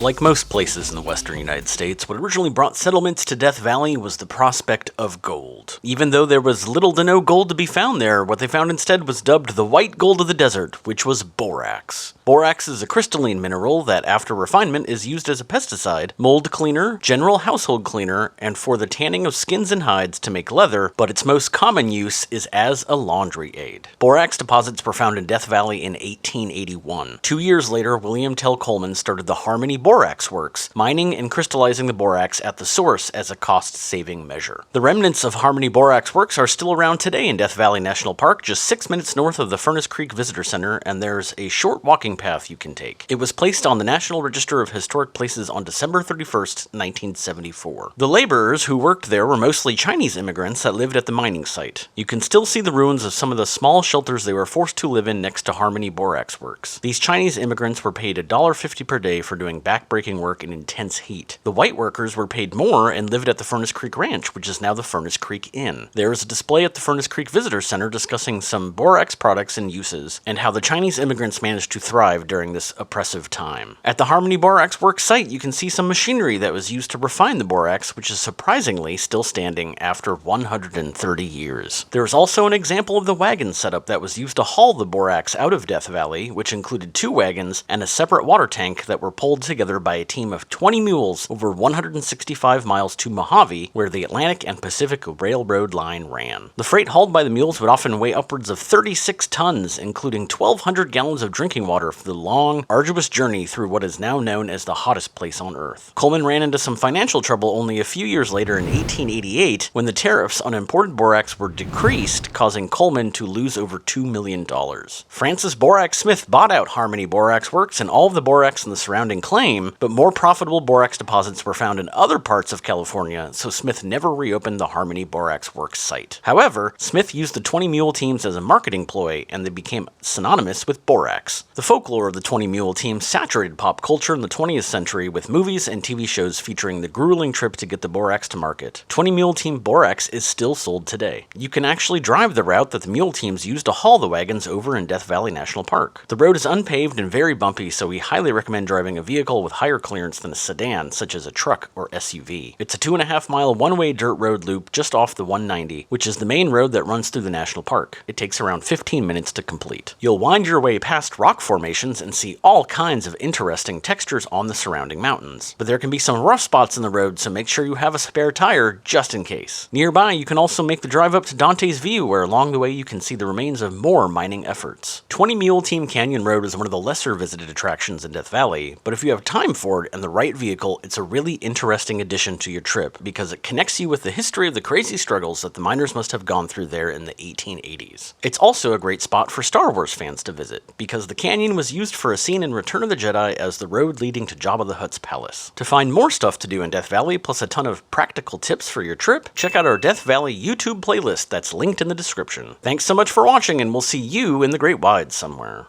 Like most places in the western United States, what originally brought settlements to Death Valley was the prospect of gold. Even though there was little to no gold to be found there, what they found instead was dubbed the white gold of the desert, which was borax. Borax is a crystalline mineral that, after refinement, is used as a pesticide, mold cleaner, general household cleaner, and for the tanning of skins and hides to make leather, but its most common use is as a laundry aid. Borax deposits were found in Death Valley in 1881. 2 years later, William Tell Coleman started the Harmony Borax Works, mining and crystallizing the borax at the source as a cost-saving measure. The remnants of Harmony Borax Works are still around today in Death Valley National Park, just 6 minutes north of the Furnace Creek Visitor Center, and there's a short walking path you can take. It was placed on the National Register of Historic Places on December 31st, 1974. The laborers who worked there were mostly Chinese immigrants that lived at the mining site. You can still see the ruins of some of the small shelters they were forced to live in next to Harmony Borax Works. These Chinese immigrants were paid $1.50 per day for doing back-breaking work in intense heat. The white workers were paid more and lived at the Furnace Creek Ranch, which is now the Furnace Creek Inn. There is a display at the Furnace Creek Visitor Center discussing some borax products and uses, and how the Chinese immigrants managed to thrive during this oppressive time. At the Harmony Borax Works site, you can see some machinery that was used to refine the borax, which is surprisingly still standing after 130 years. There is also an example of the wagon setup that was used to haul the borax out of Death Valley, which included 2 wagons and a separate water tank that were pulled together by a team of 20 mules over 165 miles to Mojave, where the Atlantic and Pacific Railroad line ran. The freight hauled by the mules would often weigh upwards of 36 tons, including 1,200 gallons of drinking water for the long, arduous journey through what is now known as the hottest place on Earth. Coleman ran into some financial trouble only a few years later in 1888, when the tariffs on imported borax were decreased, causing Coleman to lose over $2 million. Francis Borax Smith bought out Harmony Borax Works and all of the borax in the surrounding claim, but more profitable borax deposits were found in other parts of California, so Smith never reopened the Harmony Borax Works site. However, Smith used the 20 Mule Teams as a marketing ploy, and they became synonymous with borax. The folklore of the 20 Mule Team saturated pop culture in the 20th century, with movies and TV shows featuring the grueling trip to get the borax to market. 20 Mule Team borax is still sold today. You can actually drive the route that the Mule Teams used to haul the wagons over in Death Valley National Park. The road is unpaved and very bumpy, so we highly recommend driving a vehicle with higher clearance than a sedan, such as a truck or SUV. It's a 2.5-mile one-way dirt road loop just off the 190, which is the main road that runs through the national park. It takes around 15 minutes to complete. You'll wind your way past rock formations and see all kinds of interesting textures on the surrounding mountains. But there can be some rough spots in the road, so make sure you have a spare tire just in case. Nearby, you can also make the drive up to Dante's View, where along the way you can see the remains of more mining efforts. 20 Mule Team Canyon Road is one of the lesser visited attractions in Death Valley, but if you have time for it and the right vehicle, it's a really interesting addition to your trip because it connects you with the history of the crazy struggles that the miners must have gone through there in the 1880s. It's also a great spot for Star Wars fans to visit, because the canyon was used for a scene in Return of the Jedi as the road leading to Jabba the Hutt's palace. To find more stuff to do in Death Valley, plus a ton of practical tips for your trip, check out our Death Valley YouTube playlist that's linked in the description. Thanks so much for watching, and we'll see you in the Great Wide somewhere.